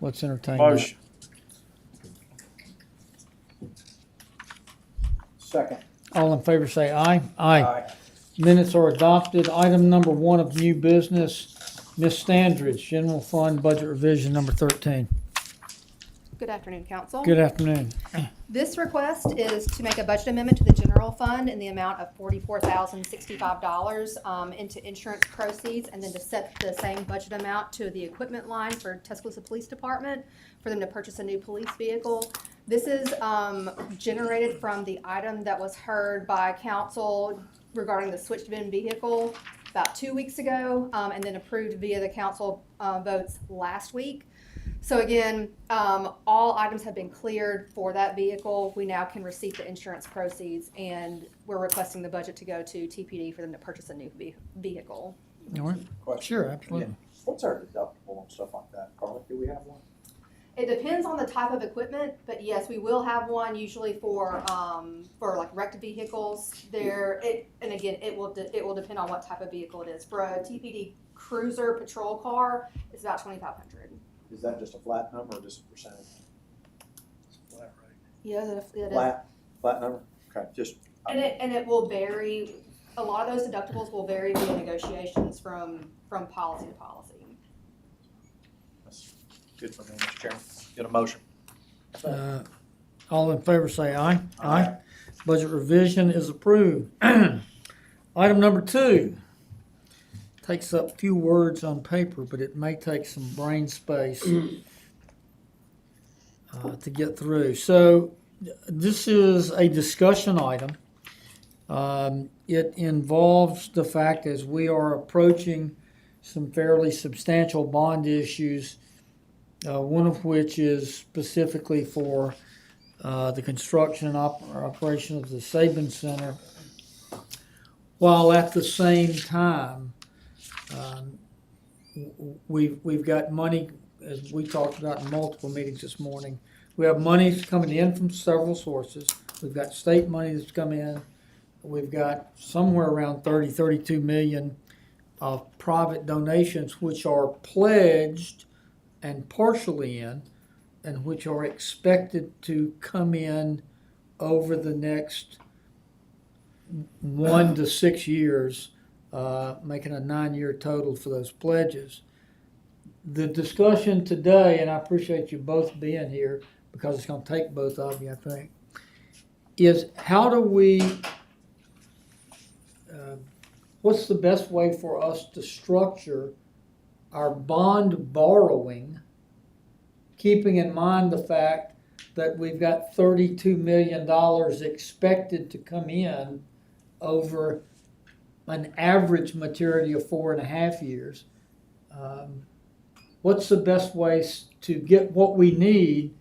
Let's entertain that. Motion. Second. All in favor say aye. Aye. Minutes are adopted. Item number 1 of new business, Ms. Standridge, General Fund Budget Revision number 13. Good afternoon, council. Good afternoon. This request is to make a budget amendment to the general fund in the amount of $44,065 into insurance proceeds, and then to set the same budget amount to the equipment line for Tuscaloosa Police Department for them to purchase a new police vehicle. This is generated from the item that was heard by council regarding the switched VIN vehicle about 2 weeks ago, and then approved via the council votes last week. So again, all items have been cleared for that vehicle. We now can receive the insurance proceeds, and we're requesting the budget to go to TPD for them to purchase a new vehicle. All right. Question. Sure, absolutely. Yeah. What's our deductible and stuff like that? Carla, do we have one? It depends on the type of equipment, but yes, we will have one usually for like wrecked vehicles. It will depend on what type of vehicle it is. For a TPD cruiser patrol car, it's about $2,500. Is that just a flat number or just a percentage? Flat rate. Yeah, it is. Flat number? Okay, just. And it will vary. A lot of those deductibles will vary via negotiations from policy to policy. That's good for me, Mr. Chairman. Get a motion. All in favor say aye. Aye. Budget revision is approved. Item number 2 takes up few words on paper, but it may take some brain space to get through. So this is a discussion item. It involves the fact as we are approaching some fairly substantial bond issues, one of which is specifically for the construction and operation of the Sabin Center, while at the same time we've got money, as we talked about in multiple meetings this morning. We have money coming in from several sources. We've got state money that's come in. We've got somewhere around 32 million of private donations, which are pledged and partially in, and which are expected to come in over the next 1 to 6 years, making a 9-year total for those pledges. The discussion today, and I appreciate you both being here because it's going to take both of you, I think, is how do we, what's the best way for us to structure our bond borrowing, keeping in mind the fact that we've got $32 million expected to come in over an average maturity of 4.5 years. What's the best way to get what we need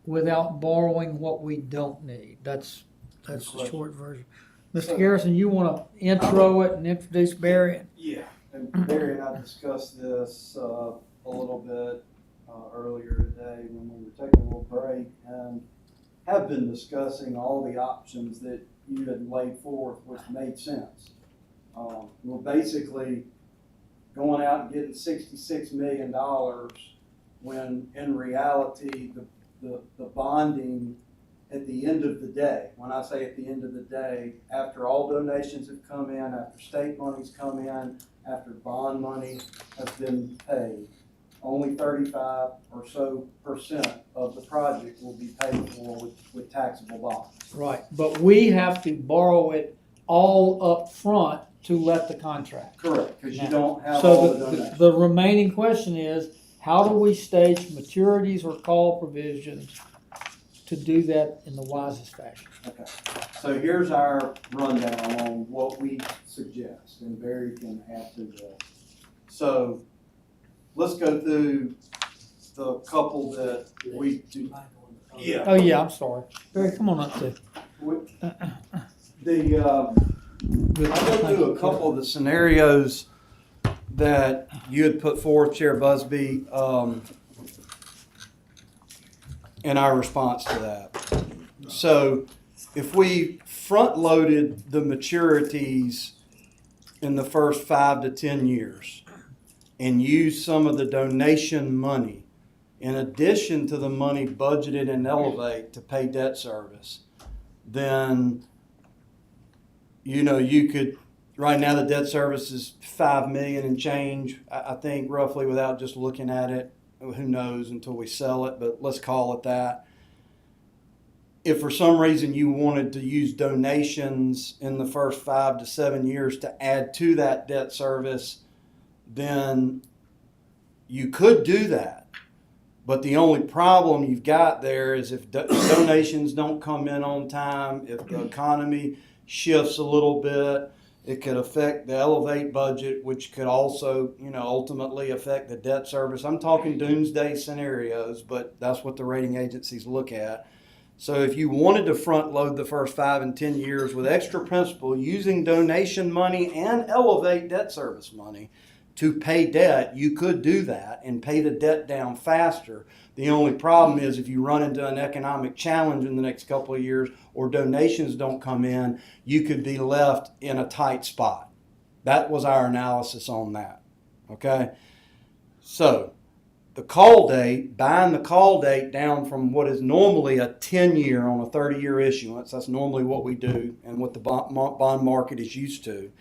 without borrowing what we don't need? That's the short version. Mr. Garrison, you want to intro it and introduce Barry? Yeah, and Barry and I discussed this a little bit earlier today when we were taking a little break, and have been discussing all the options that you had laid forth, which made sense. We're basically going out and getting $66 million when in reality the bonding at the end of the day, when I say at the end of the day, after all donations have come in, after state money's come in, after bond money has been paid, only 35% or so of the project will be paid for with taxable bonds. Right, but we have to borrow it all up front to let the contract. Correct, because you don't have all the So donations. the remaining question is, how do we stage maturities or call provisions to do that in the wisest fashion? Okay, so here's our rundown on what we suggest, and Barry can add to this. So let's go through the couple that we do. Yeah. Oh, yeah, I'm sorry. Barry, come on up too. I'll go through a couple of the scenarios that you had put forth, Chair Busby, in our response to that. So if we front-loaded the maturities in the first 5 to 10 years and used some of the donation money in addition to the money budgeted in Elevate to pay debt service, then, you could, right now the debt service is 5 million and change, I think roughly, without just looking at it. Who knows until we sell it, but let's call it that. If for some reason you wanted to use donations in the first 5 to 7 years to add to that debt service, then you could do that. But the only problem you've got there is if donations don't come in on time, if the economy shifts a little bit, it could affect the Elevate budget, which could also, ultimately affect the debt service. I'm talking doomsday scenarios, but that's what the rating agencies look at. So if you wanted to front load the first 5 and 10 years with extra principal using donation money and Elevate debt service money to pay debt, you could do that and pay the debt down faster. The only problem is if you run into an economic challenge in the next couple of years or donations don't come in, you could be left in a tight spot. That was our analysis on that. Okay? So the call date, buying the call date down from what is normally a 10-year on a 30-year issuance, that's normally what we do and what the bond market is used to.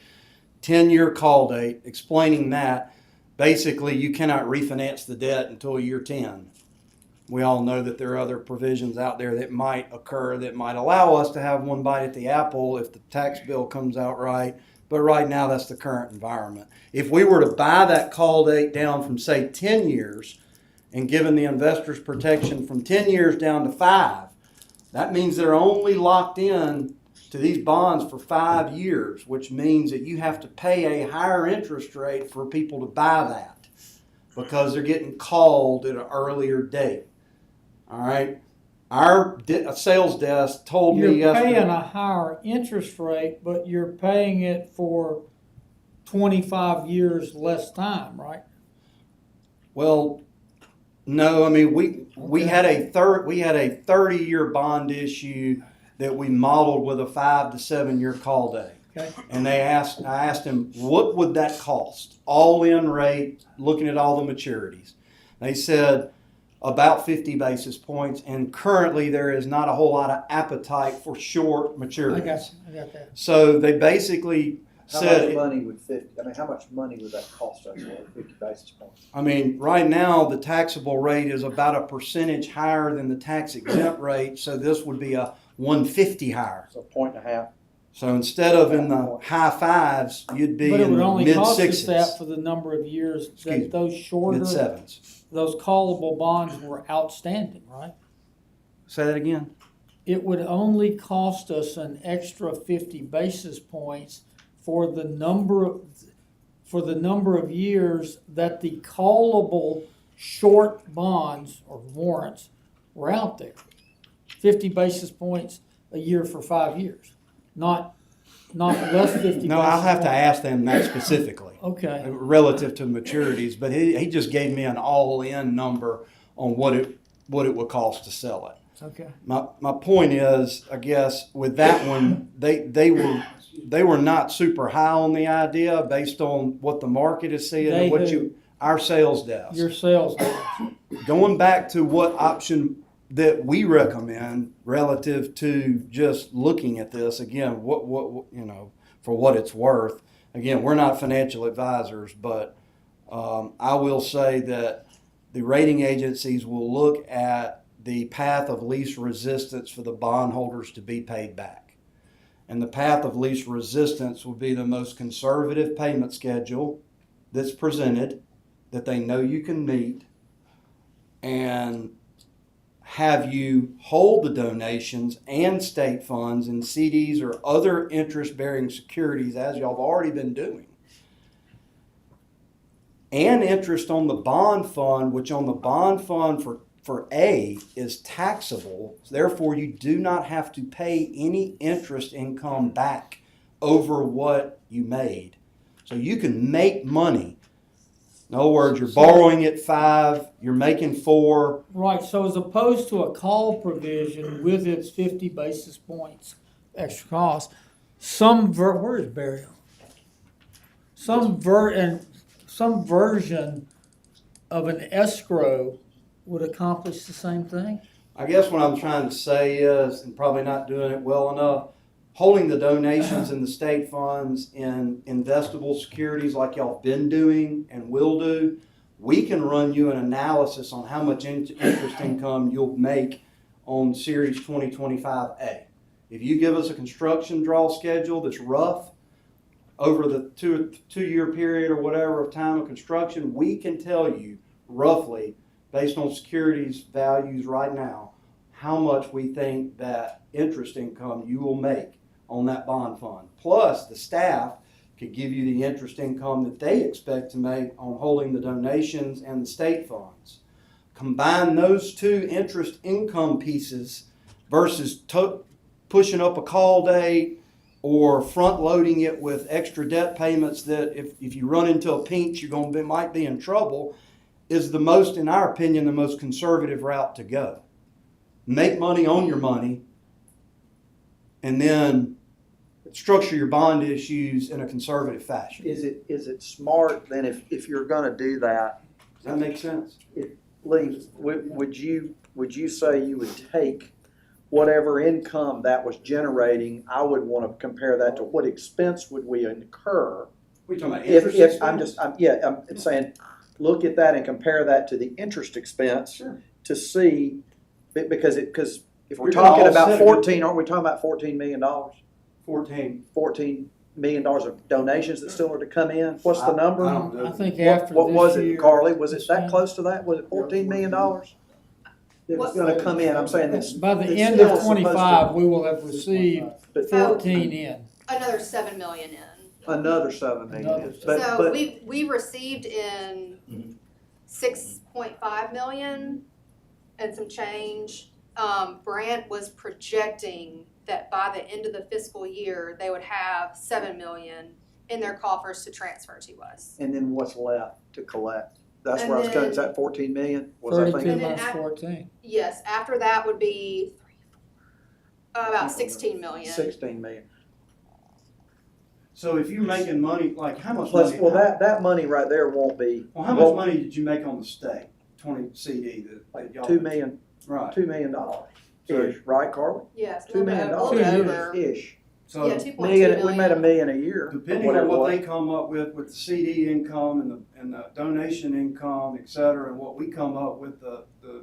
10-year call date, explaining that basically you cannot refinance the debt until year 10. We all know that there are other provisions out there that might occur that might allow us to have one bite at the apple if the tax bill comes out right. But right now, that's the current environment. If we were to buy that call date down from, say, 10 years and given the investors protection from 10 years down to 5, that means they're only locked in to these bonds for 5 years, which means that you have to pay a higher interest rate for people to buy that because they're getting called at an earlier date. All right? Our sales desk told me You're yesterday. paying a higher interest rate, but you're paying it for 25 years less time, right? Well, no, I mean we had a 30-year bond issue that we modeled with a 5 to 7 year call date. Okay. And I asked him, what would that cost? All in rate, looking at all the maturities. They said about 50 basis points, and currently there is not a whole lot of appetite for short maturities. I got that. So they basically How said, much money how much money would that cost us for 50 basis points? right now the taxable rate is about a percentage higher than the tax exempt rate, so this would be a 150 higher. So 1.5. So instead of in the high 5s, you'd be But it in would the only mid cost us 6s, that for the number of years Excuse me, that those shorter, mid 7s. those callable bonds were outstanding, right? Say that again. It would only cost us an extra 50 basis points for the number of years that the callable short bonds or warrants were out there. 50 basis points a year for 5 years, not less 50. No, I'll have to ask them that specifically. Okay. Relative to maturities, but he just gave me an all-in number on what it would cost to sell it. Okay. My point is, I guess with that one, they were not super high on the idea based on what the market is seeing and what our sales desk. Your sales. Going back to what option that we recommend relative to just looking at this again, what for what it's worth. Again, we're not financial advisors, but I will say that the rating agencies will look at the path of least resistance for the bondholders to be paid back. And the path of least resistance will be the most conservative payment schedule that's presented, that they know you can meet, and have you hold the donations and state funds in CDs or other interest-bearing securities, as y'all have already been doing. And interest on the bond fund, which on the bond fund for A is taxable. Therefore, you do not have to pay any interest income back over what you made. So you can make money. In other words, you're borrowing at 5, you're making 4. Right, so as opposed to a call provision with its 50 basis points extra cost, where is Burial? Some version of an escrow would accomplish the same thing? I guess what I'm trying to say is, and probably not doing it well enough, holding the donations and the state funds in investable securities like y'all have been doing and will do, we can run you an analysis on how much interest income you'll make on Series 2025A. If you give us a construction draw schedule that's rough over the two-year period or whatever of time of construction, we can tell you roughly, based on securities values right now, how much we think that interest income you will make on that bond fund. Plus, the staff could give you the interest income that they expect to make on holding the donations and the state funds. Combine those two interest income pieces versus pushing up a call date or front loading it with extra debt payments that if you run into a pinch, might be in trouble, is the most, in our opinion, the most conservative route to go. Make money on your money and then structure your bond issues in a conservative fashion. Is it smart then if you're gonna do that, Does that make sense? Lee, would you say you would take whatever income that was generating, I would wanna compare that to what expense would we incur? We talking about interest expense? I'm saying, look at that and compare that to the interest expense Sure. to see, because if we're You're gonna talking about offset it. 14, aren't we talking about $14 million? 14. $14 million of donations that still are to come in? What's the number? I don't know. I think What, after what this was year- it, Carly? Was it that Stand- close to that? Was it $14 million? It was gonna come in, I'm saying this. By the it's end still of supposed to- 25, we will have received But 14 in. Another 7 million in. another 7 million. Another So we received in 6.5 million and some change. Brant was projecting that by the end of the fiscal year, they would have 7 million in their coffers to transfer to us. And then what's left to collect? That's And where I was going, then- is that 14 million? Was I 32 thinking? And then minus at- 14. Yes, after that would be about 16 million. 16 million. So if you're making money, like how much Plus, money? well, that money right there won't be. Well, how much money did you make on the state? 20 CD that y'all. $2 million, Right. $2 million So- ish, right, Carly? Yes. $2 million a little bit over. ish. So Yeah, 2.2 Million, we made million. $1 million a year. depending on what they come up with the CD income and the donation income, et cetera, and what we come up with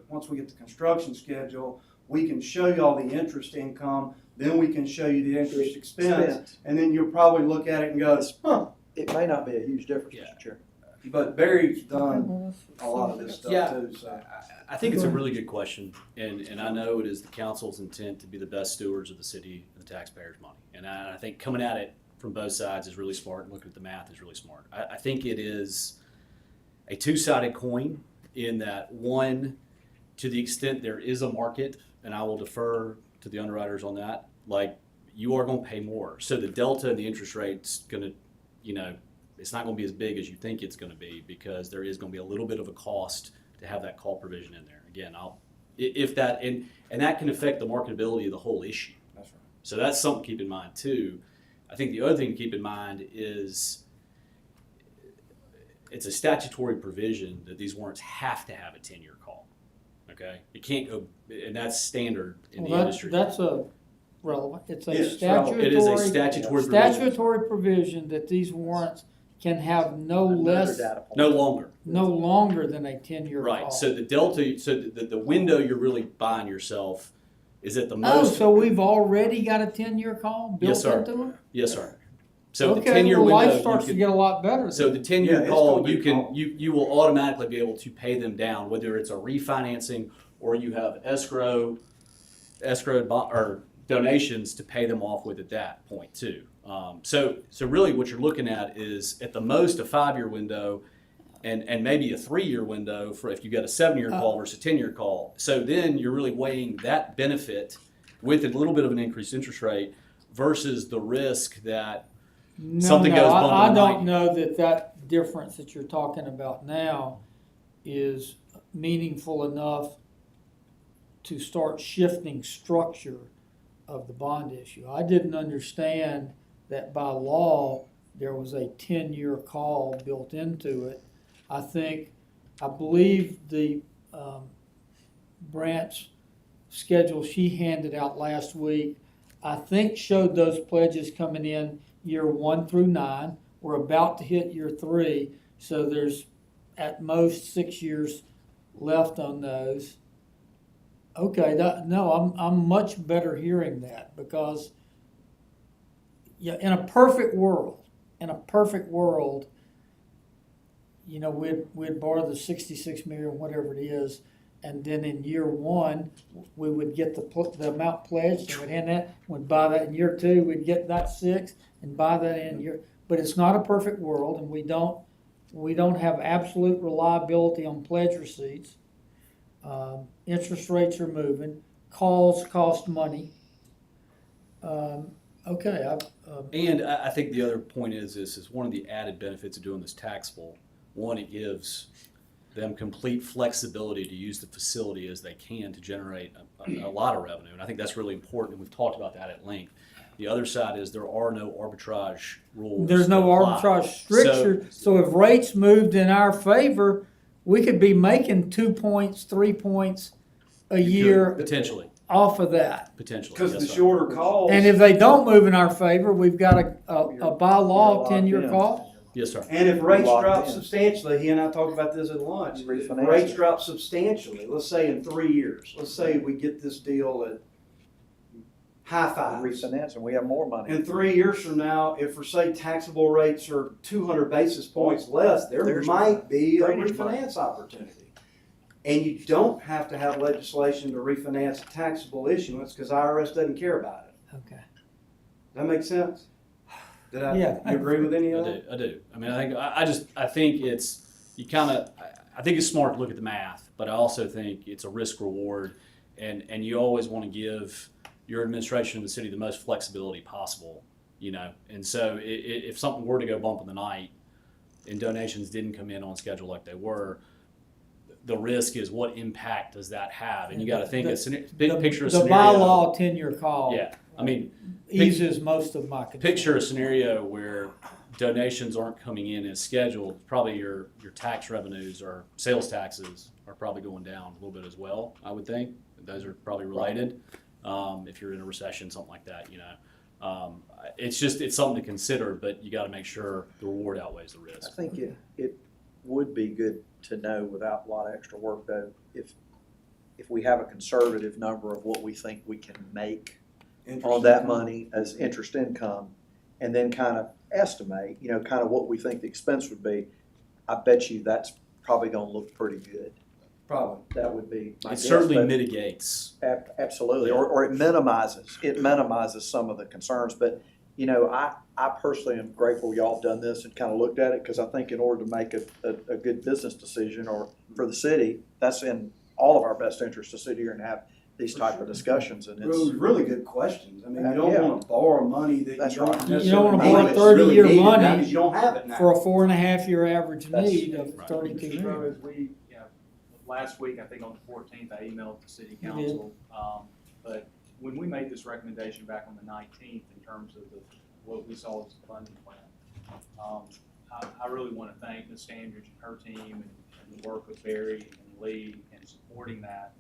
once we get the construction schedule, we can show y'all the interest income, then we can show you the interest expense, and then you'll probably look at it and go, huh. It may not be a huge difference, Yeah. Mr. Chair. But Barry's done a lot of this Yeah. stuff too, so. I think it's a really good question, and I know it is the council's intent to be the best stewards of the city and the taxpayers' money. And I think coming at it from both sides is really smart, and looking at the math is really smart. I think it is a two-sided coin in that, one, to the extent there is a market, and I will defer to the underwriters on that, like, you are going to pay more. So the delta in the interest rate's going to, it's not going to be as big as you think it's going to be, because there is going to be a little bit of a cost to have that call provision in there. Again, and that can affect the marketability of the whole issue. That's right. So that's something to keep in mind too. I think the other thing to keep in mind is it's a statutory provision that these warrants have to have a 10-year call. Okay, it can't go, and that's standard in the industry. That's relevant. It's a It's relevant. It is a statutory statutory provision. provision that these warrants can have no Another less, data point. No longer. no longer than a 10-year call. Right. So the delta, so the window you're really buying yourself is at the Oh, most. so we've already got a 10-year call Yes, built sir. into them? Yes, sir. So the Okay, 10-year well, window. life starts you to can- get a lot better. So the 10-year Yeah, it's call, gonna be you can called. you will automatically be able to pay them down, whether it's a refinancing or you have escrow or donations to pay them off with at that point too. So really, what you're looking at is at the most a 5-year window, and maybe a 3-year window for if you got a 7-year call versus a 10-year call. So then you're really weighing that benefit with a little bit of an increased interest rate versus the risk that something goes bump I in the don't night. know that difference that you're talking about now is meaningful enough to start shifting structure of the bond issue. I didn't understand that by law, there was a 10-year call built into it. I believe the branch schedule she handed out last week, I think showed those pledges coming in year 1 through 9. We're about to hit year 3, so there's at most 6 years left on those. Okay, I'm much better hearing that, because yeah, in a perfect world, we'd borrow the 66 million, whatever it is, and then in year 1, we would get the amount pledged, and we'd hand that, we'd buy that in year 2, we'd get that 6, and buy that in year, but it's not a perfect world, and we don't have absolute reliability on pledge receipts. Interest rates are moving, calls cost money. Okay, And I think the other point is this is one of the added benefits of doing this taxable. One, it gives them complete flexibility to use the facility as they can to generate a lot of revenue. And I think that's really important. And we've talked about that at length. The other side is there are no arbitrage rules. there's no that apply. arbitrage stricture, so if rates moved in our favor, we could be making 2 points, 3 points a year Potentially. off of that. Potentially. Because yes, the sir. shorter calls. And if they don't move in our favor, we've got a by law You're 10-year locked call. Yes, sir. And if rates Locked drop in. substantially, he and I talked about this at lunch. If Refinance rates it. drop substantially, let's say in 3 years, let's say we get this deal at high five. Refinance, and we have more money. In 3 years from now, if for say taxable rates are 200 basis points less, there There's might be a drainage money. refinance opportunity. And you don't have to have legislation to refinance a taxable issuance because IRS doesn't care about it. Okay. That make sense? Did I, Yeah. you agree with any of that? I do. I mean, I think it's, I think it's smart to look at the math, but I also think it's a risk reward, and you always want to give your administration of the city the most flexibility possible, and so if something were to go bump in the night and donations didn't come in on schedule like they were, the risk is what impact does that have? And you got to think big picture The scenario. by law 10-year call. Yeah, I mean, eases most of my concern. picture a scenario where donations aren't coming in as scheduled. Probably your tax revenues or sales taxes are probably going down a little bit as well. I would think those are probably related. If you're in a recession, something like that, it's something to consider, but you got to make sure the reward outweighs the risk. I think it would be good to know, without a lot of extra work though, if we have a conservative number of what we think we can make on that money as interest income, and then kind of estimate, kind of what we think the expense would be. I bet you that's probably gonna look pretty good. Probably. That would be my It guess, certainly but- mitigates. Absolutely, Yeah. or it minimizes some of the concerns, but, I personally am grateful y'all have done this and kind of looked at it, because I think in order to make a good business decision or for the city, that's in all of our best interest to sit here and have these type of discussions, and Those it's, really good questions. I mean, you don't Yeah. want to borrow money that That's you don't right. necessarily You don't wanna need, borrow but it's 30-year really needed now money because you don't have it now. For a 4.5-year average That's- need of Right. 32 Mr. million. Rose, last week, I think on the 14th, I emailed the city You did. council. But when we made this recommendation back on the 19th in terms of what we saw as the funding plan, I really want to thank Ms. Standridge and her team and the work of Barry and Lee in supporting that,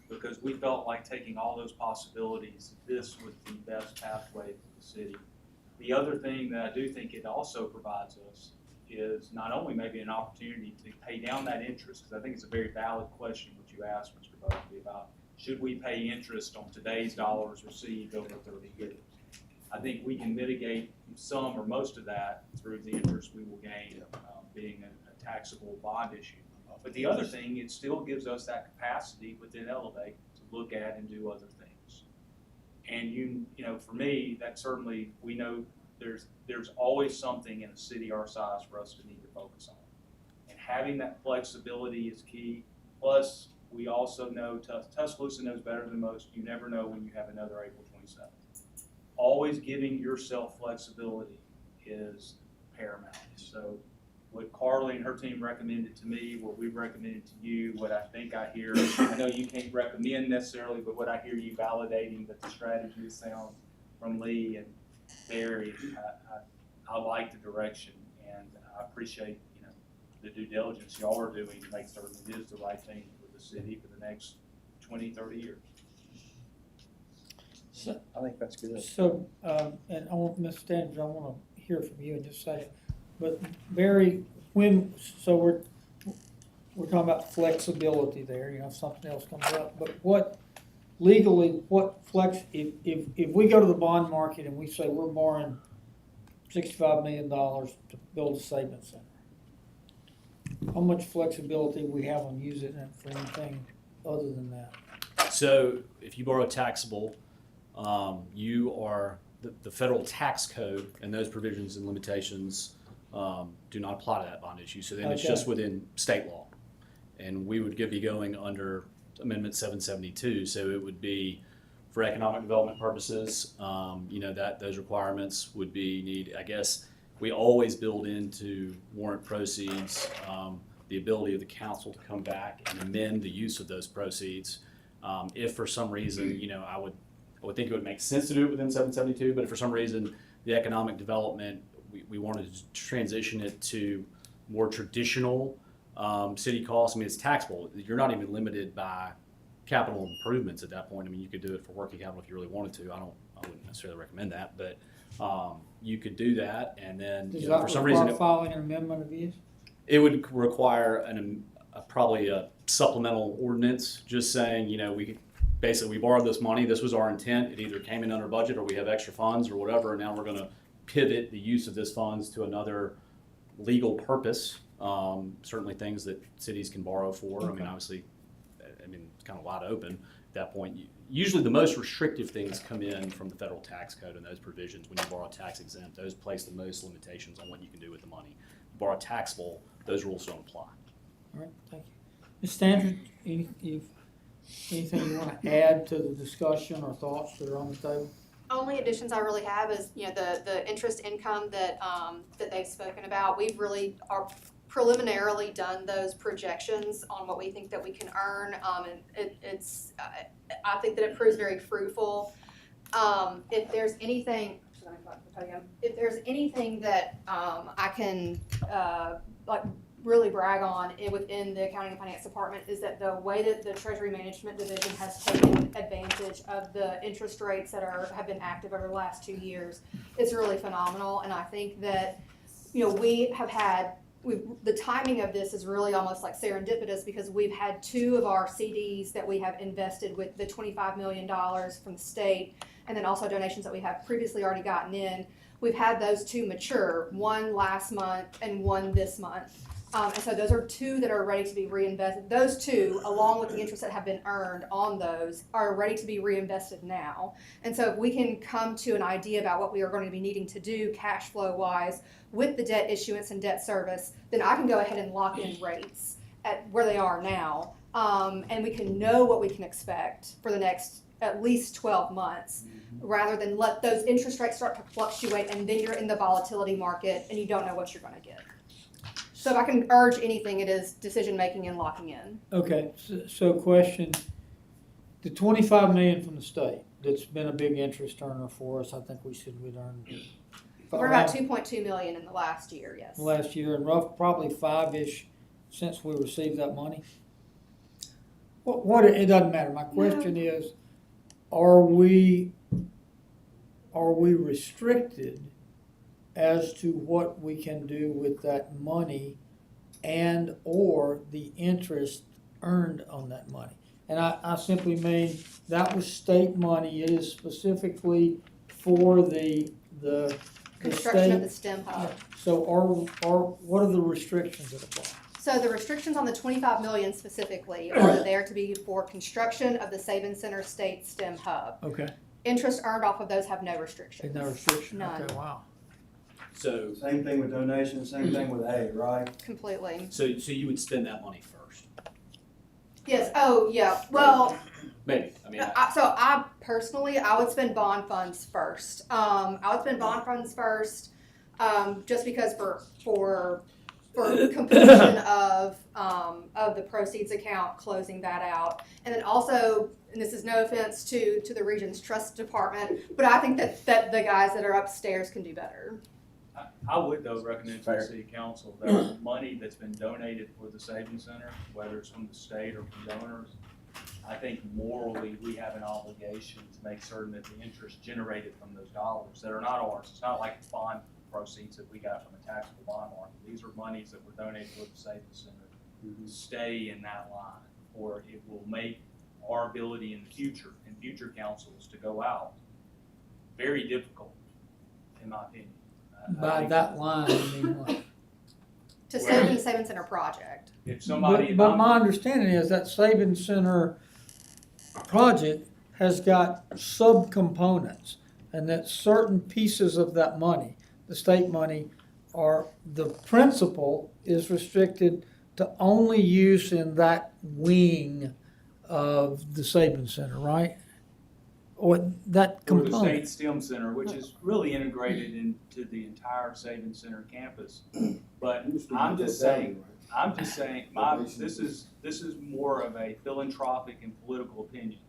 because we felt like taking all those possibilities, this was the best pathway for the city. The other thing that I do think it also provides us is not only maybe an opportunity to pay down that interest, because I think it's a very valid question what you asked, Mr. Buckley, about should we pay interest on today's dollars received over 30 years. I think we can mitigate some or most of that through the interest we will gain being a taxable bond issue. But the other thing, it still gives us that capacity within Elevate to look at and do other things. And for me, that certainly, we know there's always something in a city our size for us to need to focus on. And having that flexibility is key. Plus, we also know, Tuscaloosa knows better than most, you never know when you have another April 27th. Always giving yourself flexibility is paramount. So what Carly and her team recommended to me, what we recommended to you, what I think I hear, I know you can't recommend necessarily, but what I hear you validating that the strategy is sound from Lee and Barry, I like the direction, and I appreciate the due diligence y'all are doing to make certain it is the right thing for the city for the next 20, 30 years. I think that's good. So, and I want, Ms. Standridge, I wanna hear from you in just a second. But Barry, so we're talking about flexibility there, you know, if something else comes up. But what if we go to the bond market and we say we're borrowing $65 million to build a savings center, how much flexibility we have on using it for anything other than that? So if you borrow taxable, you are, the federal tax code and those provisions and limitations do not apply to that bond issue. So then it's Okay. just within state law. And we would be going under Amendment 772. So it would be for economic development purposes, that those requirements would be I guess, we always build into warrant proceeds the ability of the council to come back and amend the use of those proceeds. If for some reason, I would think it would make sense to do it within 772, but if for some reason the economic development, we wanted to transition it to more traditional city costs. I mean, it's taxable. You're not even limited by capital improvements at that point. I mean, you could do it for working capital if you really wanted to. I wouldn't necessarily recommend that, but you could do that, and then Does for some that reason require filing an amendment of these? it would require probably a supplemental ordinance, just saying, we borrowed this money, this was our intent, it either came in under budget or we have extra funds or whatever, and now we're gonna pivot the use of this funds to another legal purpose. Certainly things that cities can borrow for. I mean, obviously, it's kind of wide open at that point. Usually the most restrictive things come in from the federal tax code and those provisions. When you borrow tax exempt, those place the most limitations on what you can do with the money. You borrow taxable, those rules don't apply. All right, thank you. Ms. Standard, anything you want to add to the discussion or thoughts that are on the table? Only additions I really have is, the interest income that they've spoken about. We've really are preliminarily done those projections on what we think that we can earn, and I think that it proves very fruitful. If there's anything that I can really brag on within the accounting and finance department is that the way that the Treasury Management Division has taken advantage of the interest rates that have been active over the last 2 years is really phenomenal. And I think that, the timing of this is really almost like serendipitous, because we've had 2 of our CDs that we have invested with the $25 million from the state, and then also donations that we have previously already gotten in. We've had those 2 mature, one last month and one this month. And so those are 2 that are ready to be reinvested. Those 2, along with the interest that have been earned on those, are ready to be reinvested now. And so if we can come to an idea about what we are going to be needing to do cash flow wise with the debt issuance and debt service, then I can go ahead and lock in rates at where they are now. And we can know what we can expect for the next at least 12 months, rather than let those interest rates start to fluctuate and then you're in the volatility market and you don't know what you're going to get. So if I can urge anything, it is decision-making and locking in. Okay, so question, the $25 million from the state, that's been a big interest earner for us. I think we'd earned. We're about $2.2 million in the last year, yes. Last year, and probably 5-ish since we received that money. It doesn't matter. My question is, are we restricted as to what we can do with that money and or the interest earned on that money? And I simply mean, that was state money. It is specifically for the Construction of state. the STEM hub. So what are the restrictions that apply? So the restrictions on the $25 million specifically are there to be for construction of the Sabin Center State STEM hub. Okay. Interest earned off of those have no restrictions. No restriction? None. Okay, wow. So Same thing with donations, same thing with A, right? Completely. so you would spend that money first, Yes. Oh, yeah. Well, maybe. I mean, I personally, I would spend bond funds first. Just because for completion of the proceeds account, closing that out, and then also, and this is no offense to the Region's Trust Department, but I think that the guys that are upstairs can do better. I would, though, recommend to the city council that money that's been donated for the Savings Center, whether it's from the state or from donors, I think morally, we have an obligation to make certain that the interest generated from those dollars that are not ours, it's not like bond proceeds that we got from a taxable bond market. These are monies that were donated to the Savings Center, stay in that line, or it will make our ability in the future, in future councils to go out, very difficult, in my opinion. I By think that line, I mean what? To stay in the Savings Center project. If somebody. But my understanding is that Savings Center project has got subcomponents, and that certain pieces of that money, the state money, are, the principal is restricted to only use in that wing of the Savings Center, right? Or that Or the component. State STEM Center, which is really integrated into the entire Savings Center campus. But I'm just saying, this is more of a philanthropic and political opinion.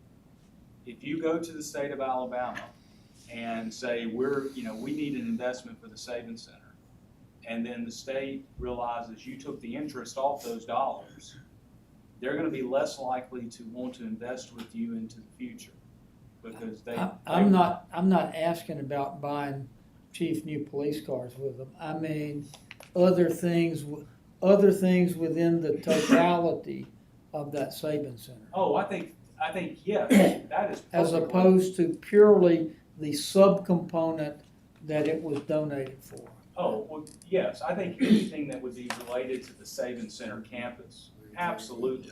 If you go to the state of Alabama and say, we need an investment for the Savings Center, and then the state realizes you took the interest off those dollars, they're gonna be less likely to want to invest with you into the future. Because I'm not asking about buying chief new police cars with them. I mean, other things within the totality of that Savings Center. Oh, I think, yes, that is As perfectly. opposed to purely the subcomponent that it was donated for. Oh, well, yes, I think anything that would be related to the Savings Center campus, absolutely,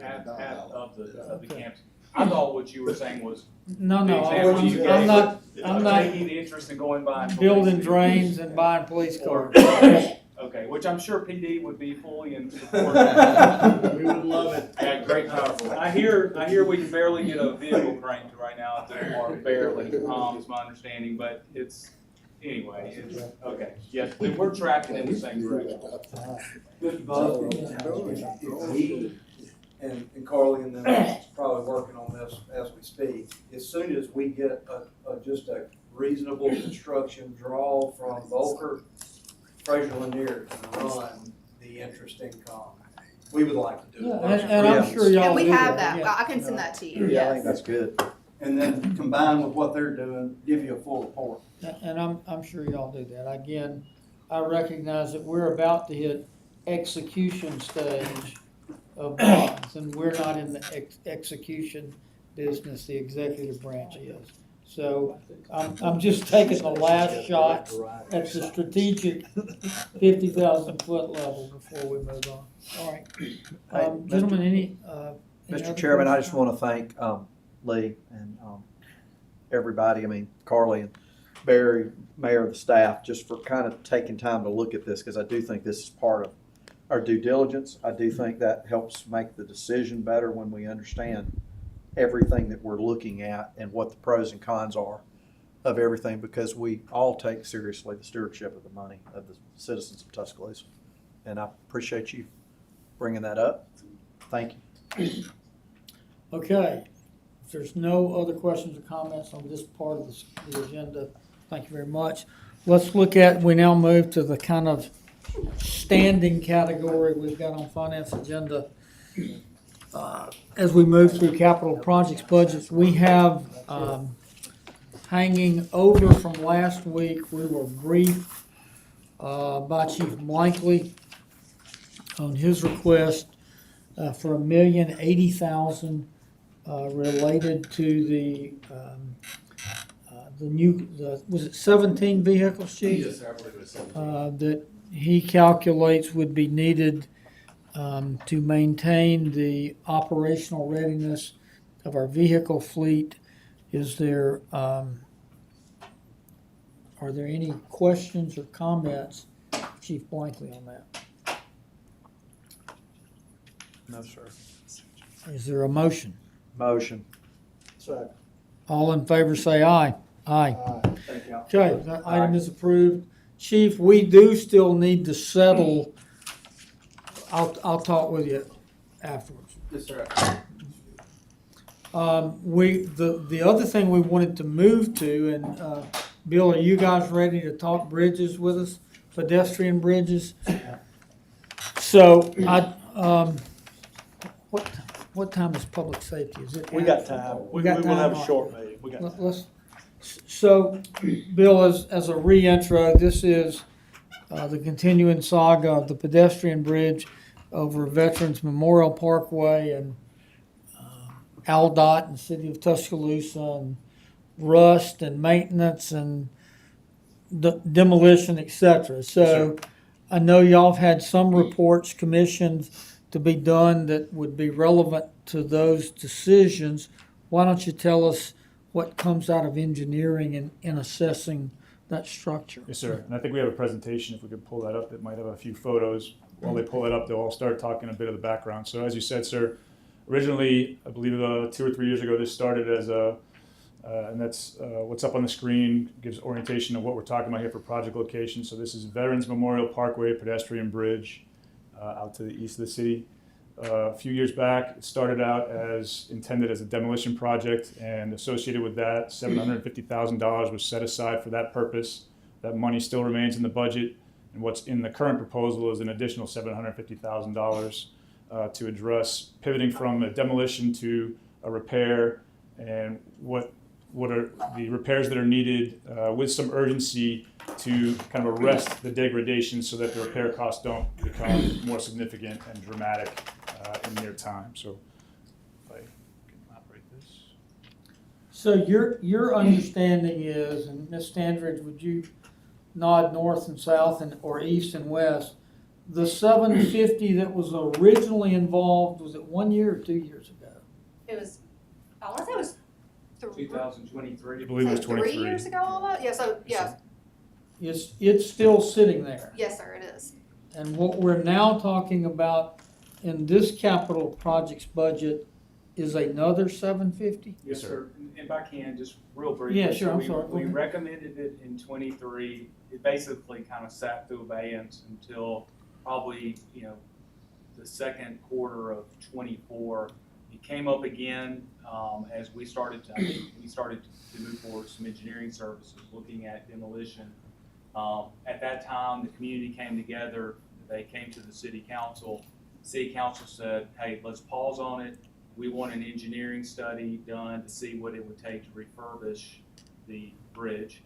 half of the Okay. campus. I thought what you were saying was, No, The no, example you I'm gave not taking the interest in going by. building drains and buying police Or, cars. okay, which I'm sure PD would be fully in support. We would love it. Yeah, great, powerful. I hear we can barely get a vehicle cranked right now at the park, barely, is my understanding, but anyway, okay, yes, we're tracking in the same direction. Mr. Busby, if he and Carly and them are probably working on this as we speak, as soon as we get just a reasonable construction draw from Volker, Fraser Lanier can run the interest income. We would like to do Yeah, it. and I'm Yeah. sure y'all And we do have that, that, yeah. I can send that to you, Yeah, I think yes. that's good. And then combine with what they're doing, give you a full report. And I'm sure y'all do that. Again, I recognize that we're about to hit execution stage of bonds, and we're not in the execution business, the executive branch is. So I'm just taking the last shot at the strategic 50,000 foot level before we move on. All right. Hey, Gentlemen, any Mr. other Chairman, I just questions? want to thank Lee and everybody, Carly and Barry, Mayor, the staff, just for kind of taking time to look at this, because I do think this is part of our due diligence. I do think that helps make the decision better when we understand everything that we're looking at and what the pros and cons are of everything, because we all take seriously the stewardship of the money of the citizens of Tuscaloosa. And I appreciate you bringing that up. Thank you. Okay, if there's no other questions or comments on this part of the agenda, thank you very much. Let's look at, we now move to the kind of standing category we've got on finance agenda. As we move through capital projects budgets, we have hanging over from last week, we were briefed by Chief Blankley on his request for $1,080,000 related to the new, was it 17 vehicles, Chief? Yes, sir, I believe it was 17. That he calculates would be needed to maintain the operational readiness of our vehicle fleet. Is there, are there any questions or comments, Chief Blankley, on that? No, sir. Is there a motion? Motion. All in favor say aye. Aye. Thank you. Okay, that item is approved. Chief, we do still need to settle, I'll talk with you afterwards. Yes, sir. The other thing we wanted to move to, and Bill, are you guys ready to talk bridges with us, pedestrian bridges? So what time is public safety? Is it? We got time. We We got will time, have all a right. short meeting. We got time. Let's, so, Bill, as a re-intro, this is the continuing saga of the pedestrian bridge over Veterans Memorial Parkway and AlDOT and City of Tuscaloosa and rust and maintenance and demolition, et cetera. So I know y'all have had some reports commissioned to be done that would be relevant to those decisions. Why don't you tell us what comes out of engineering in assessing that structure? Yes, sir. And I think we have a presentation, if we could pull that up, that might have a few photos. While they pull it up, they'll all start talking a bit of the background. So as you said, sir, originally, I believe 2 or 3 years ago, this started as and that's what's up on the screen, gives orientation of what we're talking about here for project location. So this is Veterans Memorial Parkway pedestrian bridge out to the east of the city. A few years back, it started out as intended as a demolition project, and associated with that, $750,000 was set aside for that purpose. That money still remains in the budget, and what's in the current proposal is an additional $750,000 to address pivoting from a demolition to a repair, and what are the repairs that are needed with some urgency to kind of arrest the degradation so that the repair costs don't become more significant and dramatic in near time. So if I can operate this. So your understanding is, and Ms. Standridge, would you nod north and south and or east and west? The 750 that was originally involved, was it 1 year or 2 years ago? It was, I want to say it was 2023. I believe it was 23. 3 years ago almost? Yeah, so, yes, It's still sitting there. yes, sir, it is. And what we're now talking about in this capital projects budget is another 750? Yes, sir. And if I can, just real briefly. Yeah, sure, so I'm we- sorry. Go We ahead. recommended it in 23. It basically kind of sat through abeyance until probably, the second quarter of 24. It came up again as we started to, I think we started to move forward some engineering services, looking at demolition. At that time, the community came together. They came to the city council. City council said, hey, let's pause on it. We want an engineering study done to see what it would take to refurbish the bridge.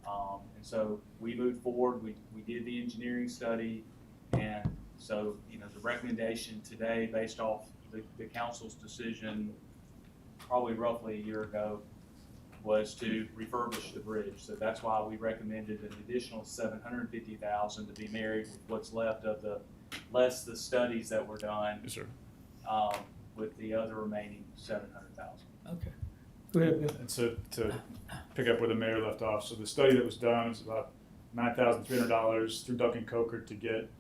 And so we moved forward, we did the engineering study, and so, the recommendation today, based off the council's decision, probably roughly a year ago, was to refurbish the bridge. So that's why we recommended an additional $750,000 to be married with what's left of less the studies that were done, Yes, sir. with the other remaining $700,000. Okay. Go ahead, Bill. And so to pick up where the mayor left off, so the study that was done was about $9,300 through Duncan Coker to get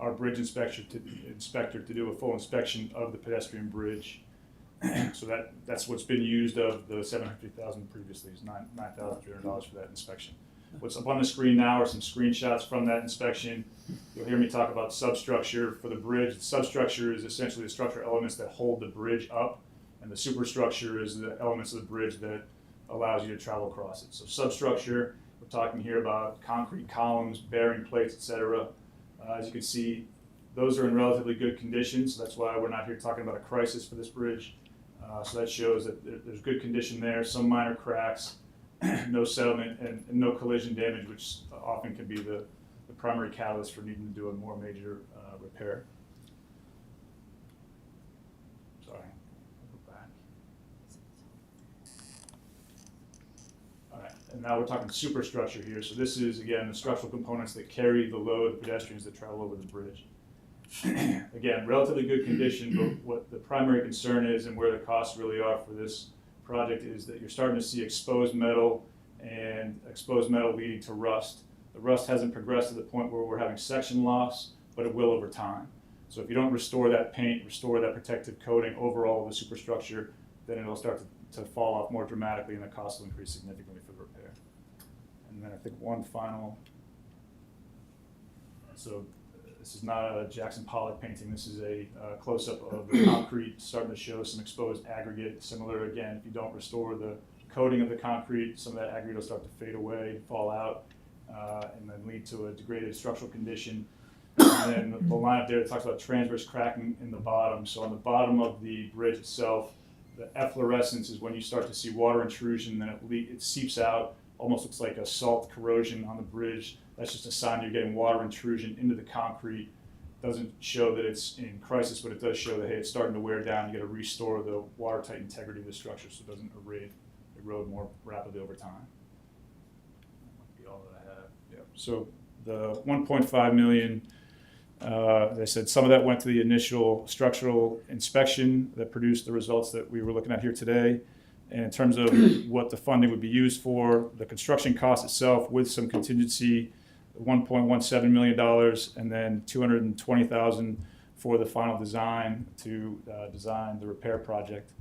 our bridge inspector to do a full inspection of the pedestrian bridge. So that's what's been used of the $750,000 previously, is $9,300 for that inspection. What's up on the screen now are some screenshots from that inspection. You'll hear me talk about substructure for the bridge. The substructure is essentially the structural elements that hold the bridge up, and the superstructure is the elements of the bridge that allows you to travel across it. So substructure, we're talking here about concrete columns, bearing plates, etc. As you can see, those are in relatively good condition, so that's why we're not here talking about a crisis for this bridge. So that shows that there's good condition there, some minor cracks, no settlement, and no collision damage, which often can be the primary catalyst for needing to do a more major repair. Sorry, I'll go back. All right, and now we're talking superstructure here. So this is, again, the structural components that carry the load of pedestrians that travel over the bridge. Again, relatively good condition, but what the primary concern is and where the costs really are for this project is that you're starting to see exposed metal and exposed metal leading to rust. The rust hasn't progressed to the point where we're having section loss, but it will over time. So if you don't restore that paint, restore that protective coating overall of the superstructure, then it'll start to fall off more dramatically, and the cost will increase significantly for the repair. And then I think one final, so this is not a Jackson Pollock painting. This is a close-up of the concrete starting to show some exposed aggregate. Similar, again, if you don't restore the coating of the concrete, some of that aggregate will start to fade away, fall out, and then lead to a degraded structural condition. And then the line up there, it talks about transverse cracking in the bottom. So on the bottom of the bridge itself, the efflorescence is when you start to see water intrusion, then it seeps out, almost looks like a salt corrosion on the bridge. That's just a sign you're getting water intrusion into the concrete. Doesn't show that it's in crisis, but it does show that, hey, it's starting to wear down. You got to restore the watertight integrity of the structure so it doesn't erode more rapidly over time. That might be all that I have. Yeah. So the 1.5 million, as I said, some of that went to the initial structural inspection that produced the results that we were looking at here today. And in terms of what the funding would be used for, the construction cost itself with some contingency, $1.17 million, and then $220,000 for the final design to design the repair project.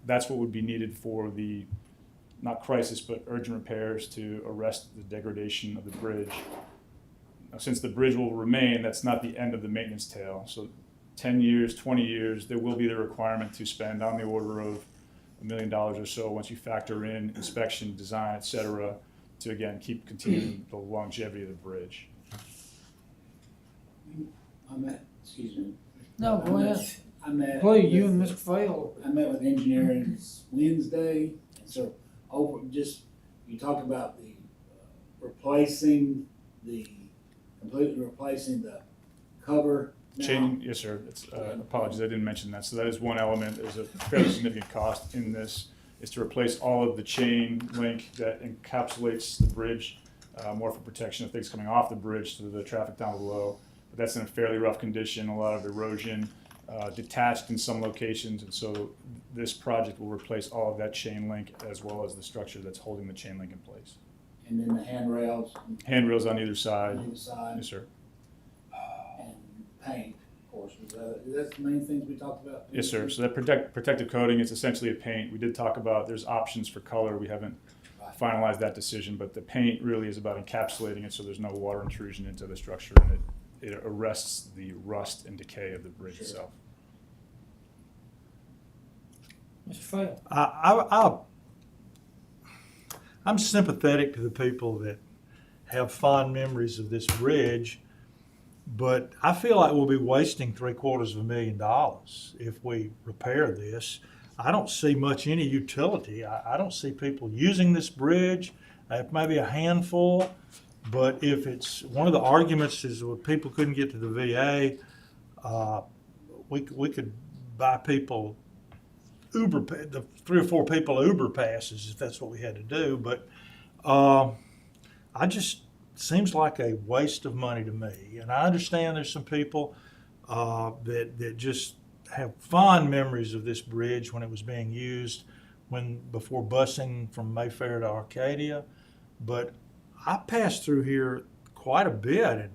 That's what would be needed for the, not crisis, but urgent repairs to arrest the degradation of the bridge. Now, since the bridge will remain, that's not the end of the maintenance tail. So 10 years, 20 years, there will be the requirement to spend on the order of $1 million or so once you factor in inspection, design, et cetera, to again keep continuing the longevity of the bridge. Excuse me. No, go ahead. Please, you and Mr. Fail. I met with engineering Wednesday, and so you talked about the completely replacing the cover now. Chain, yes, sir. It's, apologies, I didn't mention that. So that is one element. There's a fairly significant cost in this, is to replace all of the chain link that encapsulates the bridge, more for protection of things coming off the bridge to the traffic down below. But that's in a fairly rough condition, a lot of erosion, detached in some locations, and so this project will replace all of that chain link as well as the structure that's holding the chain link in place. And then the handrails. Handrails on either side. On either side. Yes, sir. And paint, of course. That's the main things we talked about. Yes, sir. So that protective coating is essentially a paint. We did talk about there's options for color. We haven't finalized that decision, but the paint really is about encapsulating it so there's no water intrusion into the structure, and it arrests the rust and decay of the bridge itself. Mr. Fail. I'm sympathetic to the people that have fond memories of this bridge, but I feel like we'll be wasting $750,000 if we repair this. I don't see much any utility. I don't see people using this bridge. Maybe a handful, but if it's one of the arguments is well, people couldn't get to the VA, we could buy people the 3 or 4 people Uber passes if that's what we had to do. But seems like a waste of money to me. And I understand there's some people that just have fond memories of this bridge when it was being used before busing from Mayfair to Arcadia. But I passed through here quite a bit, and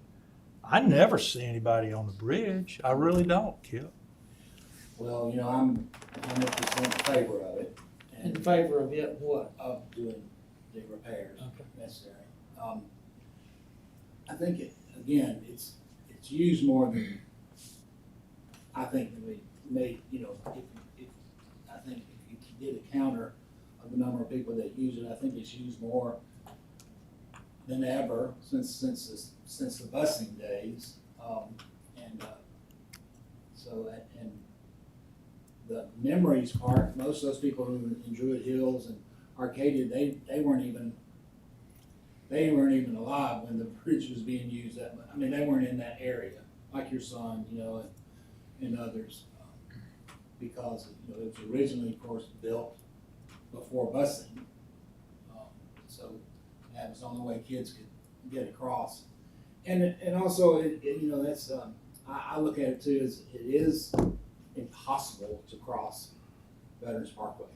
I never see anybody on the bridge. I really don't, Kip. Well, I'm 100% in favor of it. In favor of it, what? Of doing the repairs Okay. necessary. I think it's used more than I think we may, I think if you did a counter of the number of people that use it, I think it's used more than ever since the busing days. And the memories part, most of those people who were in Druid Hills and Arcadia, they weren't even alive when the bridge was being used that much. I mean, they weren't in that area, like your son, and others, because it was originally, of course, built before busing, so that was the only way kids could get across. And also, that's I look at it too as it is impossible to cross Veterans Parkway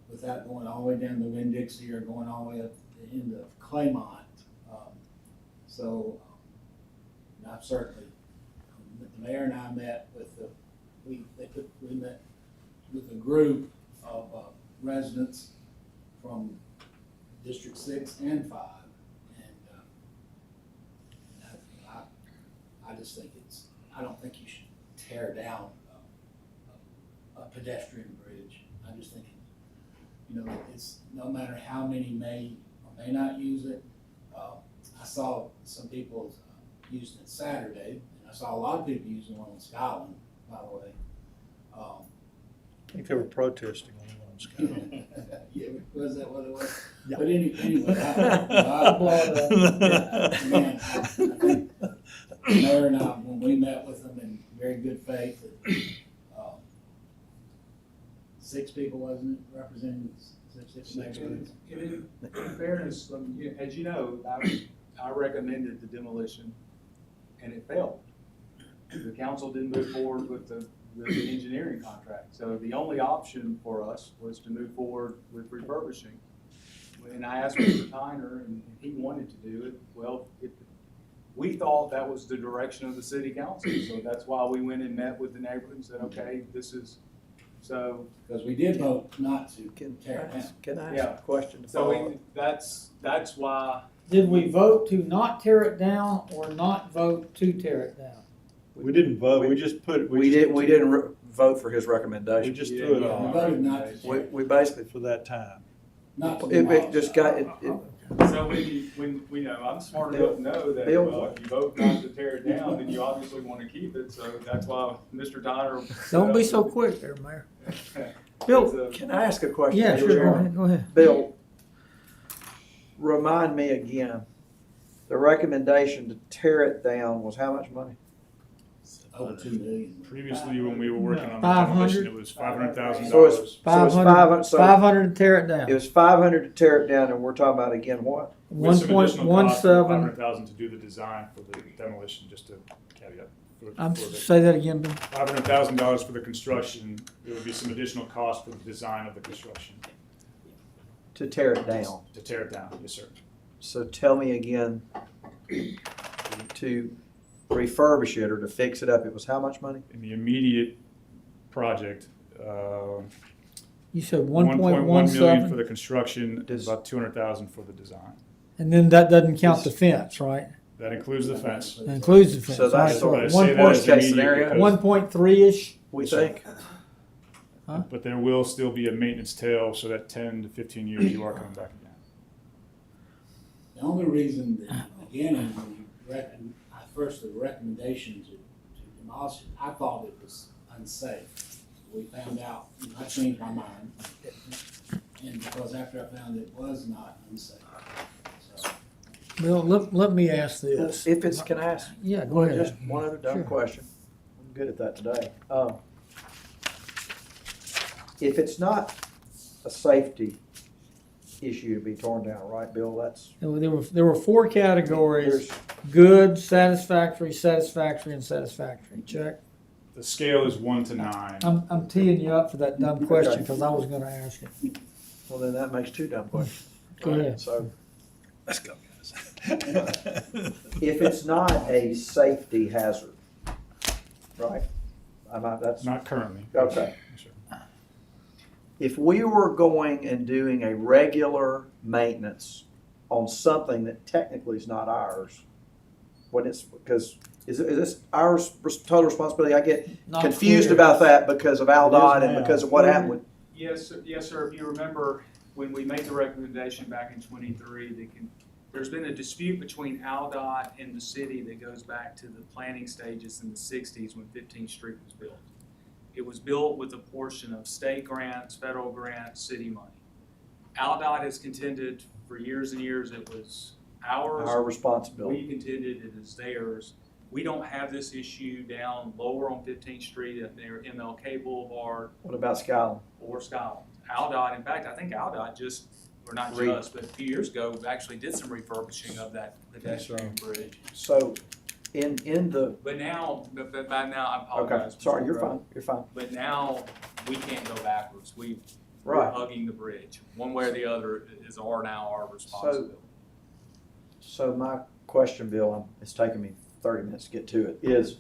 without going all the way down to Winn-Dixie or going all the way up into Claymont. I've certainly, the mayor and I met with we met with a group of residents from District 6 and 5, and I just think I don't think you should tear down a pedestrian bridge. I just think, it's no matter how many may or may not use it. I saw some people's using it Saturday. And I saw a lot of people using one on Skyland, by the way. I think they were protesting on one Skyline. Yeah, was that what it was? Yeah. But anyway, I applaud them. Man, I think the mayor and I, when we met with them in very good faith, um, 6 people, wasn't it, representing 6 neighborhoods? In fairness, as you know, I recommended the demolition and it failed. The council didn't move forward with the engineering contract. So the only option for us was to move forward with refurbishing. And I asked Mr. Tyner, and he wanted to do it. Well, we thought that was the direction of the city council. So that's why we went and met with the neighborhood and said, okay, this is, so. Because we did vote not to Can tear it down. can I ask Yeah. a question to So follow up? that's why, Did we vote to not tear it down or not vote to tear it down? We didn't vote, we just put, We didn't vote for his We recommendation. just threw it We on voted not to We, tear it, we basically, for that time. not to it demolish. just got, it, so when we know, I'm smart enough to know that, Bill. well, if you vote not to tear it down, then you obviously want to keep it. So that's why Mr. Tyner. Don't be so quick there, Mayor. Bill, Bill. can I ask a question? Yeah, Mr. sure, go Chairman? ahead, go ahead. Bill, remind me again, the recommendation to tear it down was how much money? Over 2 million. Previously, when we were working on the 500? demolition, it was $500,000. So it's, so it's 500, so 500 to tear it it down. was 500 to tear it down, and we're talking about again what? With some additional cost of 1.17. $500,000 to do the design for the demolition, just to caveat. Say that again, Bill. $500,000 for the construction, there would be some additional cost for the design of the construction, To tear it down. to tear it down, yes, sir. So tell me again, to refurbish it or to fix it up, it was how much money? In the immediate project, You said 1.1 million for 1.17, the construction, Does- about 200,000 for the design. and then that doesn't count the fence, right? That includes the fence. That includes the fence. So that's All But I right, say that worst as case immediate scenario. because- 1.3-ish. We think? But there will still be a maintenance tail, so that 10 to 15 years, you are coming back again. The only reason that, again, in the recommendation to demolish it, I thought it was unsafe. We found out, and I changed my mind, and because after I found it was not unsafe. So, Bill, let me ask this. If it's, can I ask? Yeah, go ahead. Just one other dumb Sure. question. I'm good at that today. If it's not a safety issue to be torn down, right, Bill? That's, There were 4 categories: there's, good, satisfactory, satisfactory, and satisfactory. Check. The scale is 1 to 9. I'm teeing you up for that dumb question because I was gonna ask it. well, then that makes 2 dumb questions. Go ahead. So Let's go, guys. if it's not a safety hazard, right? That's, Not currently. okay. Yes, sir. If we were going and doing a regular maintenance on something that technically is not ours, when it's, because is this our total responsibility? I get Not confused clear. about that because of AlDOT and now. because of what happened with, Yes, sir. If you remember, when we made the recommendation back in '23, there's been a dispute between AlDOT and the city that goes back to the planning stages in the '60s when 15th Street was built. It was built with a portion of state grants, federal grants, city money. AlDOT has contended for years and years it was ours. our responsibility. We contended it is theirs. We don't have this issue down lower on 15th Street at near MLK Boulevard What about Skyline? or Skyline. AlDOT, in fact, I think AlDOT just, or not Re- just, but a few years ago, actually did some refurbishing of that pedestrian bridge. So in the, But now, but by now, I okay, apologize. sorry, Mr. you're Crowe. fine, you're fine. But now, we can't go backwards. We're Right. hugging the bridge. One way or the other is now our responsibility. So my question, Bill, it's taken me 30 minutes to get to it, is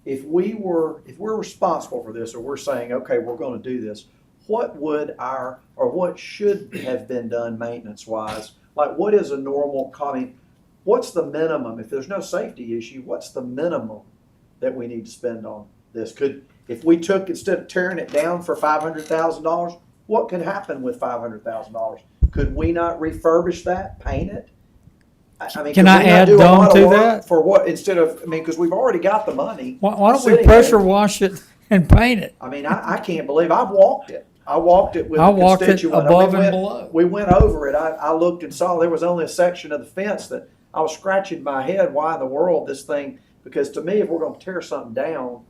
if we're responsible for this, or we're saying, okay, we're gonna do this, what would what should have been done maintenance-wise? Like, what is a normal, what's the minimum? If there's no safety issue, what's the minimum that we need to spend on this? If we took, instead of tearing it down for $500,000, what could happen with $500,000? Could we not refurbish that, paint it? I mean, Can could I we not add do a Dome lot of to work that? For what, instead of, I mean, because we've already got the money. Why don't we sitting pressure there. wash it and paint it? I mean, I can't believe, I've walked it. I walked it with I a walked it constituent. above We and went- below. We went over it. I looked and saw there was only a section of the fence that I was scratching my head, why in the world this thing, because to me, if we're gonna tear something down,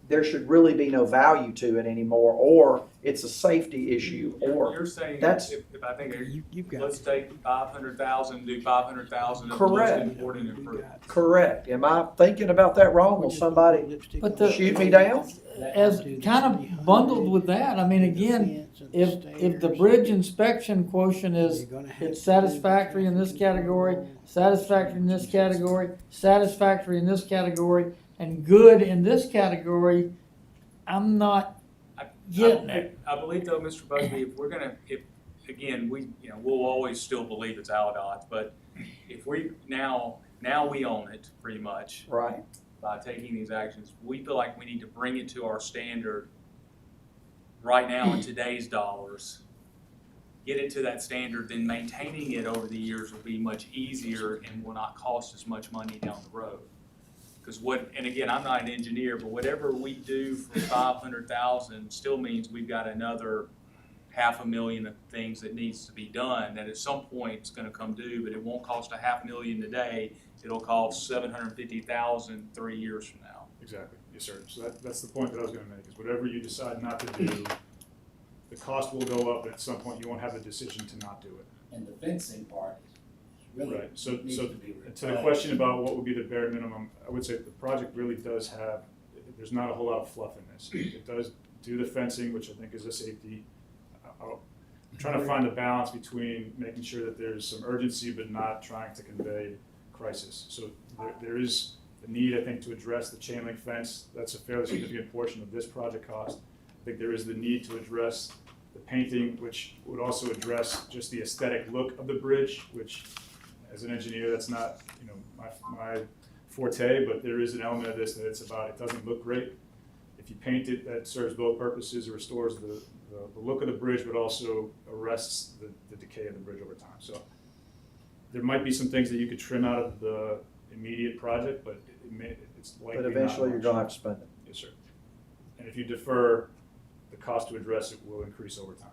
there should really be no value to it anymore, or it's a safety issue, or You're saying, that's- if I think, You've got let's take 500,000, do 500,000 of the most Correct. important improvement. correct. Am I thinking about that wrong? Will somebody But the- shoot me down? As kind of bundled with that, I mean, again, if the bridge inspection quotient is, it's satisfactory in this category, satisfactory in this category, satisfactory in this category, and good in this category, I'm not getting it. I believe though, Mr. Busby, if we're gonna, if, again, we'll always still believe it's Aldott, but if we, now we own it pretty much Right. by taking these actions, we feel like we need to bring it to our standard right now in today's dollars. Get it to that standard, then maintaining it over the years will be much easier and will not cost as much money down the road. Because and again, I'm not an engineer, but whatever we do for 500,000 still means we've got another 500,000 of things that needs to be done, that at some point it's gonna come due, but it won't cost 500,000 today, it'll cost 750,000 3 years from now. Exactly, yes, sir. So that's the point that I was gonna make, is whatever you decide not to do, the cost will go up, and at some point you won't have the decision to not do it. And the fencing part is really, Right, so needs to be to the question about what would be the bare minimum, I would say the project really does have, there's not a whole lot of fluff in this. It does do the fencing, which I think is a safety. I'm trying to find the balance between making sure that there's some urgency but not trying to convey crisis. So there is a need, I think, to address the chain link fence. That's a fairly significant portion of this project cost. I think there is the need to address the painting, which would also address just the aesthetic look of the bridge, which as an engineer, that's not, my forte, but there is an element of this that it's about, it doesn't look great. If you paint it, that serves both purposes. It restores the look of the bridge, but also arrests the decay of the bridge over time. So there might be some things that you could trim out of the immediate project, but it's likely But not eventually you're much. gonna have to spend it. Yes, sir. And if you defer, the cost to address it will increase over time.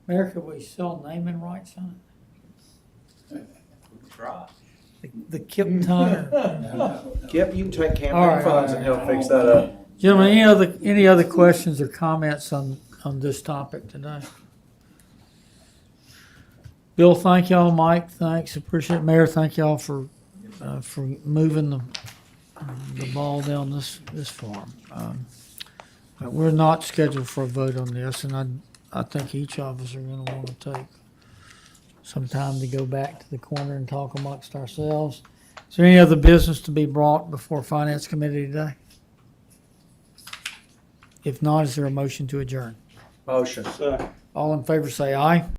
Mayor, could we sell naming rights on Try. it? The Kip Tyner. Kip, you can take All campaign right, funds and help fix that up. Gentlemen, any other questions or comments on this topic today? Bill, thank y'all. Mike, thanks. Appreciate it. Mayor, thank y'all for moving the ball down this farm. But we're not scheduled for a vote on this, and I think each of us are going to want to take some time to go back to the corner and talk amongst ourselves. Is there any other business to be brought before Finance Committee today? If not, is there a motion to adjourn? Motion. All in favor say aye.